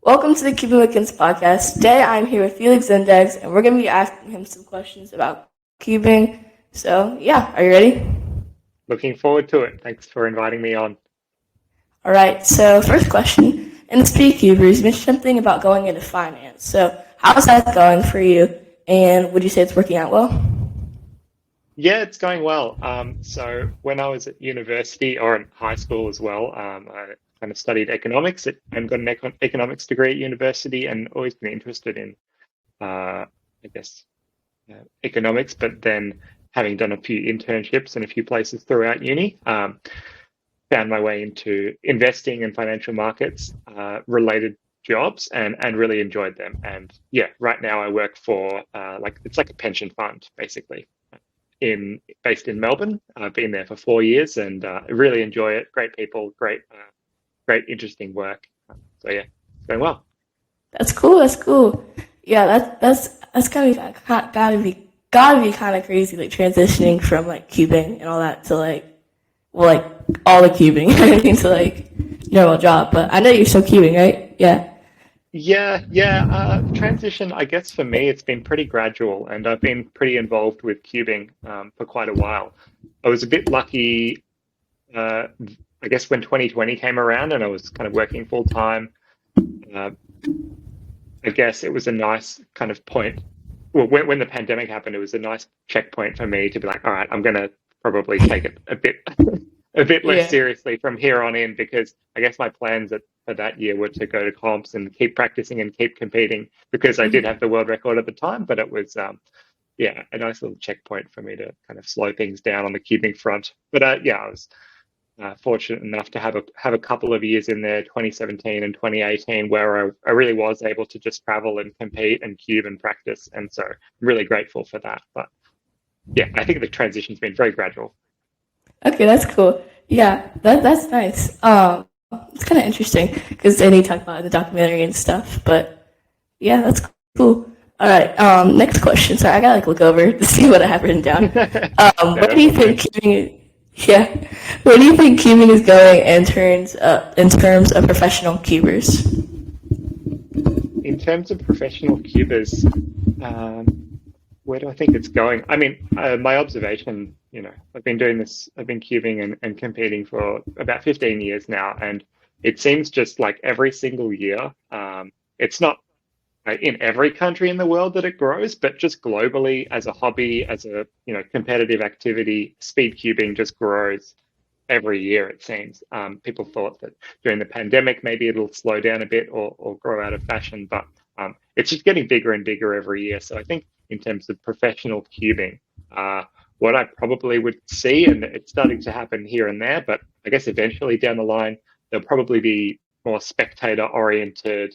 Welcome to the TheCubicle podcast. Today I'm here with Feliks Zemdegs, and we're going to be asking him some questions about cubing. So, yeah, are you ready? Looking forward to it. Thanks for inviting me on. All right, so first question. In the TheCubers, you mentioned something about going into finance. So, how's that going for you? And would you say it's working out well? Yeah, it's going well. So when I was at university or in high school as well, I kind of studied economics and got an economics degree at university and always been interested in, I guess, economics, but then having done a few internships in a few places throughout uni, found my way into investing and financial markets related jobs and really enjoyed them. And yeah, right now I work for it's like a pension fund basically based in Melbourne. I've been there for 4 years and really enjoy it. Great people, great interesting work. So yeah, it's going well. That's cool. That's cool. Yeah, that's gotta be kind of crazy, like transitioning from like cubing and all that to like all the cubing into like normal job. But I know you're still cubing, right? Yeah. Yeah. Transition, I guess for me, it's been pretty gradual, and I've been pretty involved with cubing for quite a while. I was a bit lucky, I guess, when 2020 came around, and I was kind of working full time. Uh, I guess it was a nice kind of point. Well, when the pandemic happened, it was a nice checkpoint for me to be like, all right, I'm going to probably take it a bit a bit less Yeah. seriously from here on in, because I guess my plans for that year were to go to comps and keep practicing and keep competing, because I did Mhm. have the world record at the time. But it was yeah, a nice little checkpoint for me to kind of slow things down on the cubing front. But yeah, I was fortunate enough to have a couple of years in there, 2017 and 2018, where I really was able to just travel and compete and cube and practice, and so I'm really grateful for that. But yeah, I think the transition's been very gradual. Okay, that's cool. Yeah, that's nice. It's kind of interesting because they talk about it in the documentary and stuff. But yeah, that's cool. All right. Next question. Sorry, I gotta like look over to see what I have written down. No, Where do that's you all think good. cubing? Yeah, where do you think cubing is going in terms of professional cubers? In terms of professional cubers, where do I think it's going? I mean, my observation, I've been cubing and competing for about 15 years now, and it seems just like every single year, it's not in every country in the world that it grows, but just globally as a hobby, as a competitive activity, speed cubing just grows every year, it seems. People thought that during the pandemic, maybe it'll slow down a bit or grow out of fashion, but it's just getting bigger and bigger every year. So I think in terms of professional cubing, what I probably would see, and it's starting to happen here and there, but I guess eventually down the line, there'll probably be more spectator oriented,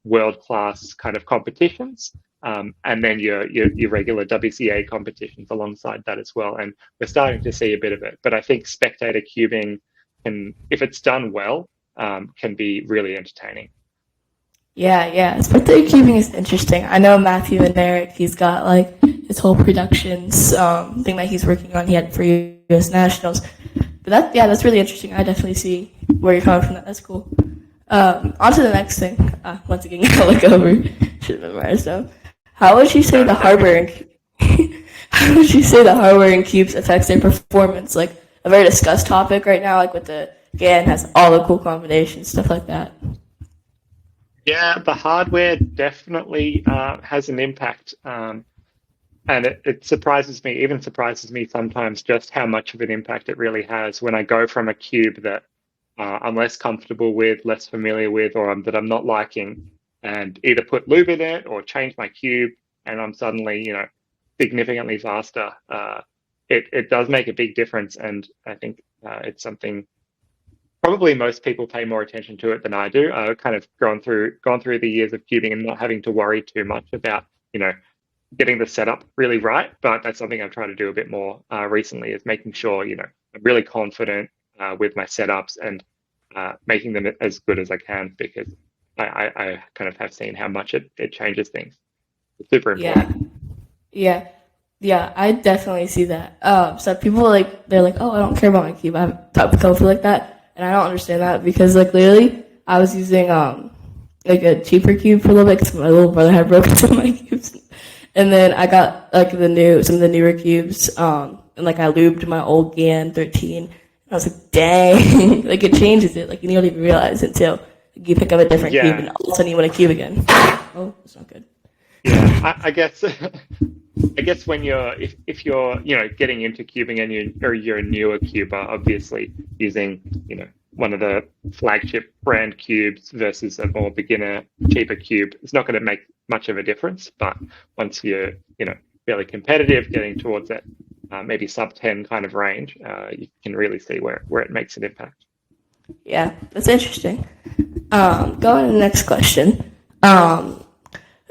world class kind of competitions. And then your regular WCA competitions alongside that as well. And we're starting to see a bit of it. But I think spectator cubing can, if it's done well, can be really entertaining. Yeah. Spectator cubing is interesting. I know Matthew and Eric. He's got like his whole productions thing that he's working on. He had for U.S. Nationals. But that's really interesting. I definitely see where you're coming from. That's cool. On to the next thing. Once again, you gotta look over. Should have memorized them. How would you say No, the it's okay. hardware and how would you say the hardware in cubes affects their performance? Like a very discussed topic right now, like with the GAN has all the cool combinations, stuff like that. Yeah, the hardware definitely has an impact. And it even surprises me sometimes just how much of an impact it really has when I go from a cube that I'm less comfortable with, less familiar with, or that I'm not liking, and either put lube in it or change my cube, and I'm suddenly, significantly faster. It does make a big difference, and I think it's something probably most people pay more attention to it than I do. I've kind of gone through the years of cubing and not having to worry too much about, getting the setup really right. But that's something I've tried to do a bit more recently, is making sure, I'm really confident with my setups and making them as good as I can, because I kind of have seen how much it changes things. It's super Yeah, important. yeah, yeah. I definitely see that. So people like they're like, oh, I don't care about my cube. I have talked with people like that, and I don't understand that because like literally, I was using like a cheaper cube for a little bit because my little brother had broken some of my cubes. And then I got like some of the newer cubes, and like I lubed my old GAN 13. And I was like, dang, like it changes it. Like you don't even realize it until you pick up a different cube and all of a sudden you want a cube again. Oh, that's not good. Yeah, I guess I guess when if you're getting into cubing and you're a newer cuber, obviously using one of the flagship brand cubes versus a more beginner cheaper cube, it's not going to make much of a difference. But once you're fairly competitive, getting towards that maybe sub 10 kind of range, you can really see where it makes an impact. Yeah, that's interesting. Going to the next question.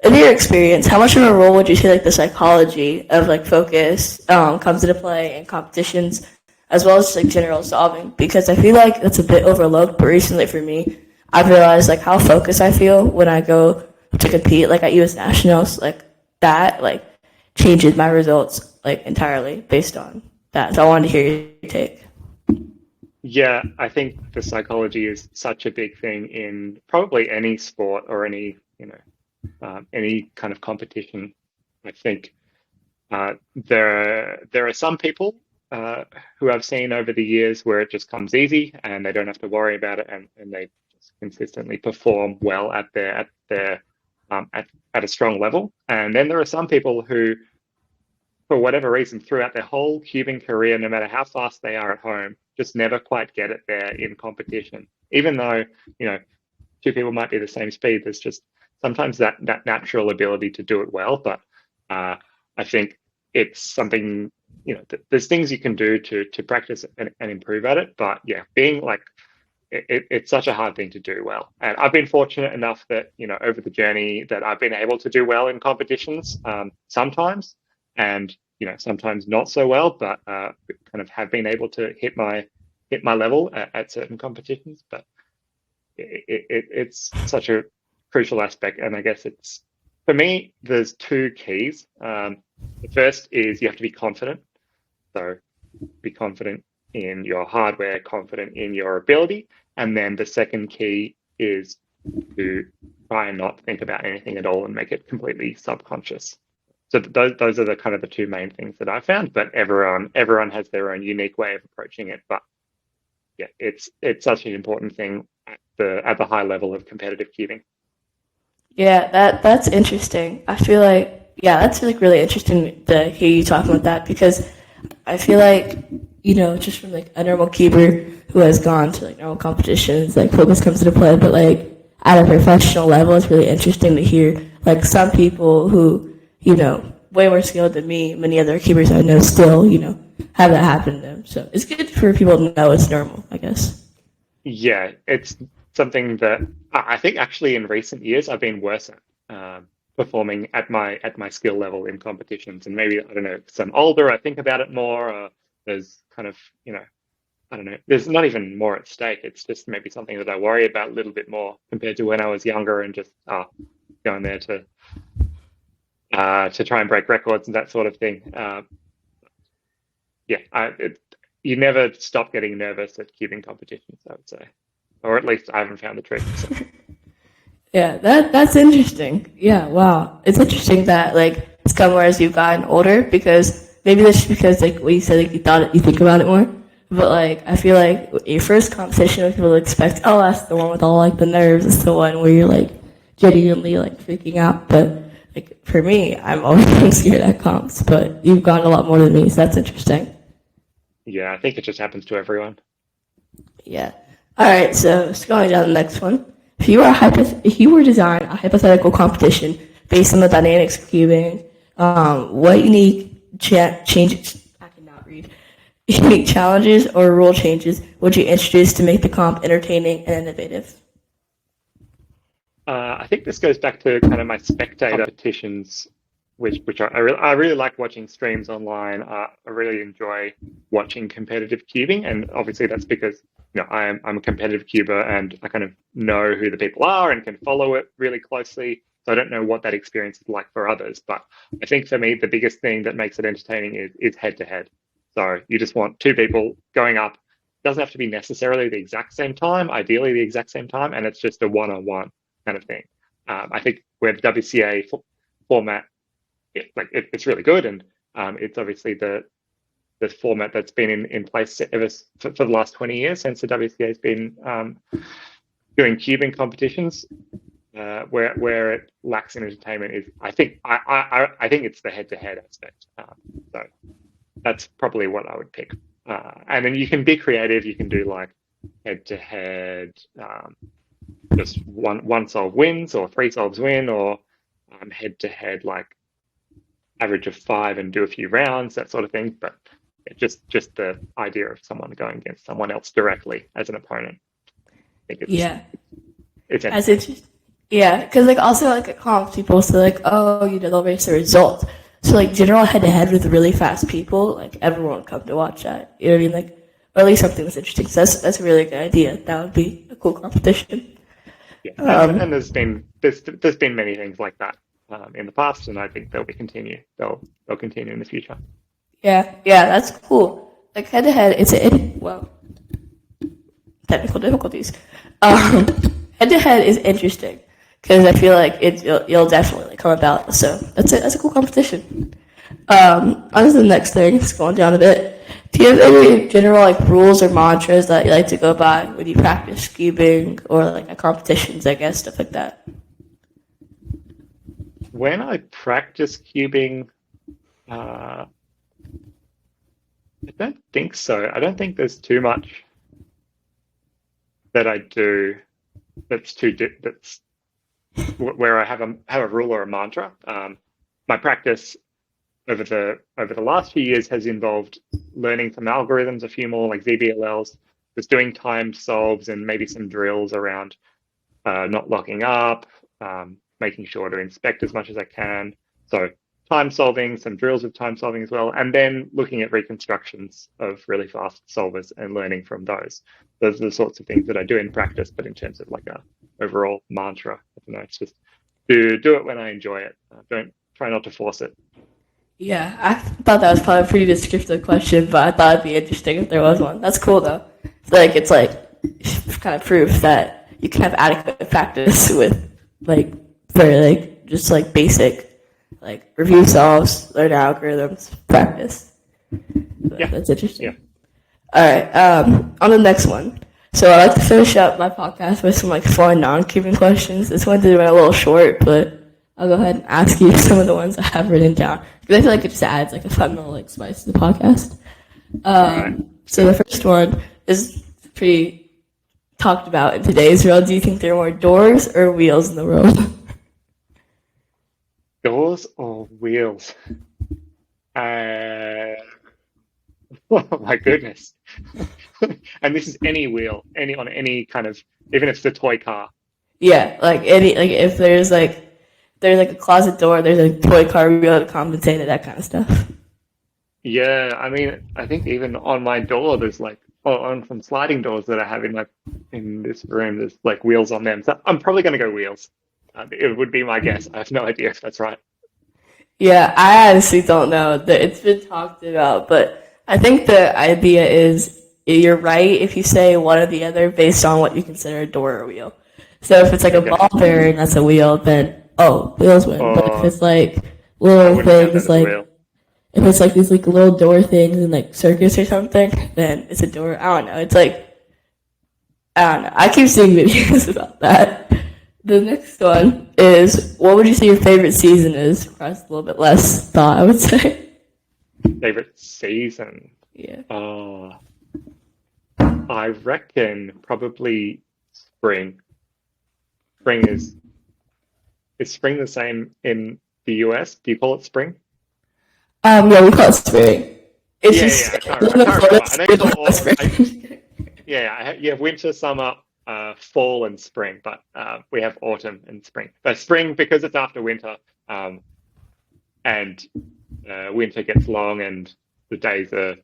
In your experience, how much of a role would you say like the psychology of like focus comes into play in competitions, as well as like general solving? Because I feel like that's a bit overlooked. But recently, for me, I've realized like how focused I feel when I go to compete, like at U.S. Nationals, like that like changes my results like entirely based on that. So I wanted to hear your take. Yeah, I think the psychology is such a big thing in probably any sport or any kind of competition. I think there are some people who I've seen over the years where it just comes easy and they don't have to worry about it, and they just consistently perform well at a strong level. And then there are some people who, for whatever reason, throughout their whole cubing career, no matter how fast they are at home, just never quite get it there in competition. Even though, two people might be the same speed, there's just sometimes that natural ability to do it well. But I think it's something, there's things you can do to practice and improve at it. But yeah, being like, it's such a hard thing to do well. And I've been fortunate enough that, over the journey that I've been able to do well in competitions sometimes, and, sometimes not so well, but kind of have been able to hit my level at certain competitions. But it's such a crucial aspect. And I guess for me, there's two keys. The first is you have to be confident. So be confident in your hardware, confident in your ability. And then the second key is to try and not think about anything at all and make it completely subconscious. So those are the kind of the two main things that I found, but everyone has their own unique way of approaching it. But yeah, it's such an important thing at the high level of competitive cubing. Yeah, that's interesting. I feel like that's like really interesting to hear you talking about that because I feel like just from like a normal keeper who has gone to like normal competitions, like focus comes into play, but like at a professional level, it's really interesting to hear like some people who way more skilled than me, many other keepers I know still have that happen to them. So it's good for people to know it's normal, I guess. Yeah, it's something that I think actually in recent years I've been worse at performing at my skill level in competitions. And maybe, I don't know, because I'm older, I think about it more. There's kind of, I don't know, there's not even more at stake. It's just maybe something that I worry about a little bit more compared to when I was younger and just going there to try and break records and that sort of thing. You never stop getting nervous at cubing competitions, I would say, or at least I haven't found the trick. So. Yeah, that's interesting. Yeah, wow, it's interesting that like it's come more as you've gotten older because maybe that's just because like what you said, like you think about it more. But like I feel like your first competition, people expect, oh, that's the one with all like the nerves. It's the one where you're like genuinely like freaking out. But like for me, I'm always scared at comps. But you've gone a lot more than me, so that's interesting. Yeah, I think it just happens to everyone. Yeah. All right. So just going down the next one. If you were to design a hypothetical competition based on the dynamics of cubing, what changes? I cannot read. Unique challenges or rule changes would you introduce to make the comp entertaining and innovative? I think this goes back to kind of my spectator competitions, which I really like watching streams online. I really enjoy watching competitive cubing, and obviously that's because I'm a competitive cuber and I kind of know who the people are and can follow it really closely. So I don't know what that experience is like for others, but I think for me the biggest thing that makes it entertaining is head to head. So you just want two people going up. It doesn't have to be necessarily the exact same time, ideally the exact same time, and it's just a one-on-one. kind of thing. I think where the WCA format, it's really good, and it's obviously the format that's been in place ever for the last 20 years since the WCA has been doing cubing competitions. Where it lacks in entertainment is, I think it's the head-to-head aspect. So that's probably what I would pick. And then you can be creative. You can do like head-to-head, just one solve wins, or 3 solves win, or head-to-head like average of 5 and do a few rounds, that sort of thing. But just the idea of someone going against someone else directly as an opponent, I think it's interesting. Yeah, because like also like at comps, people say like, oh, they'll race the result. So like general head-to-head with really fast people, like everyone would come to watch that. You know what I mean? Like, or at least something that's interesting. So that's a really good idea. That would be a cool competition. Yeah, and there's been many things like that in the past, and I think they'll continue in the future. Yeah, that's cool. Like head-to-head, technical difficulties. Head-to-head is interesting. Because I feel like you'll definitely come about. So that's a cool competition. On to the next thing, scrolling down a bit. Do you have any general like rules or mantras that you like to go by when you practice cubing or like at competitions, I guess, stuff like that? When I practice cubing, I don't think so. I don't think there's too much that I do that's where I have a rule or a mantra. My practice over the last few years has involved learning some algorithms, a few more like VBLLs, just doing timed solves and maybe some drills around not locking up, making sure to inspect as much as I can. So time solving, some drills with time solving as well, and then looking at reconstructions of really fast solvers and learning from those. Those are the sorts of things that I do in practice, but in terms of like a overall mantra, I don't know, it's just do it when I enjoy it. Don't try not to force it. Yeah, I thought that was probably a pretty descriptive question, but I thought it'd be interesting if there was one. That's cool though. It's kind of proof that you can have adequate practice with just like basic like review solves, learn algorithms, practice. Yeah, that's interesting. Yeah. All right, on the next one. So I like to finish up my podcast with some like fun non-cubing questions. This one did run a little short, but I'll go ahead and ask you some of the ones I have written down because I feel like it just adds like a fun little like spice to the podcast. So the first one is pretty talked about in today's world. Do you think there are more doors or wheels in the world? Doors or wheels? Oh my goodness. And this is any wheel, on any kind of, even if it's a toy car. Yeah, like if there's a closet door, there's a toy car wheel to compensate it, that kind of stuff. Yeah, I mean, I think even on my door, there's on some sliding doors that I have in this room, there's like wheels on them. So I'm probably going to go wheels. It would be my guess. I have no idea if that's right. Yeah, I honestly don't know. It's been talked about, but I think the idea is you're right if you say one or the other based on what you consider a door or wheel. So if it's like a ball bearing that's a wheel, then wheels win. But if it's like little things like if it's like these like little door things in like circus or something, then it's a door. I don't know. It's like I don't know. I keep seeing videos about that. The next one is, what would you say your favorite season is? Requires a little bit less thought, I would say. Favorite season? Yeah. I reckon probably spring. Spring is spring the same in the US? Do you call it spring? Yeah, we call it spring. It's you have winter, summer, fall and spring, but we have autumn and spring. But spring, because it's after winter, and winter gets long and the days are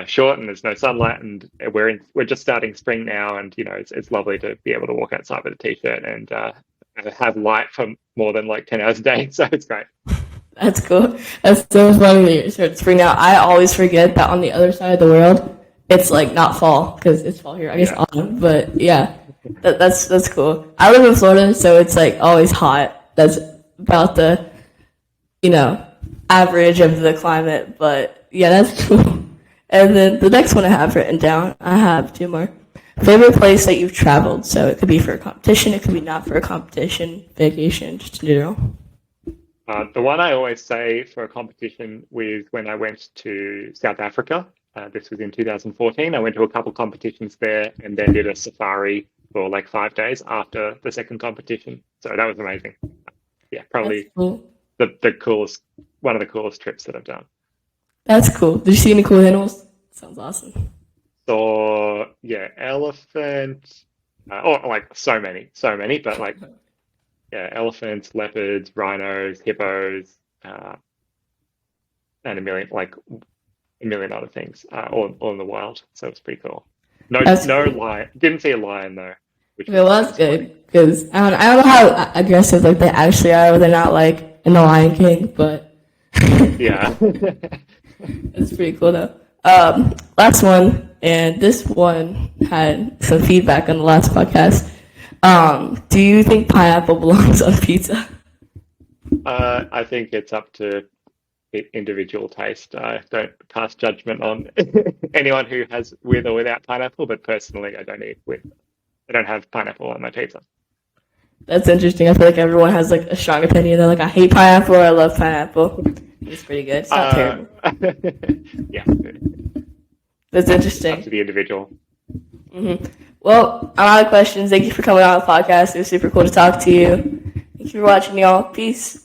short and there's no sunlight, and we're just starting spring now, and it's lovely to be able to walk outside with a t-shirt and have light for more than like 10 hours a day. So it's great. That's cool. That's so funny that you started spring now. I always forget that on the other side of the world, it's like not fall because it's fall here. I guess autumn, but yeah. That's cool. I live in Florida, so it's like always hot. That's about the average of the climate. But yeah, that's cool. And then the next one I have written down, I have two more. Favorite place that you've traveled. So it could be for a competition, it could be not for a competition, vacation, just in general. The one I always say for a competition was when I went to South Africa. This was in 2014. I went to a couple competitions there and then did a safari for like 5 days after the second competition. So that was amazing. Yeah, That's probably cool. the coolest, one of the coolest trips that I've done. That's cool. Did you see any cool animals? Sounds awesome. So yeah, elephant. Oh, like so many, but like yeah, elephants, leopards, rhinos, hippos, and a million other things, all in the wild. So it's pretty cool. That's No cool. lion. Didn't see a lion though, which Okay, well, was that's disappointing. good because I don't know how aggressive like they actually are. They're not like in the Lion King, but Yeah. it's pretty cool though. Last one, and this one had some feedback on the last podcast. Do you think pineapple belongs on pizza? I think it's up to individual taste. I don't cast judgment on anyone who has with or without pineapple, but personally, I don't eat with. I don't have pineapple on my pizza. That's interesting. I feel like everyone has like a strong opinion. They're like, I hate pineapple or I love pineapple. It's pretty good. It's not Uh, terrible. yeah, That's up to interesting. the individual. Well, I'm out of questions. Thank you for coming on the podcast. It was super cool to talk to you. Thank you for watching, y'all. Peace.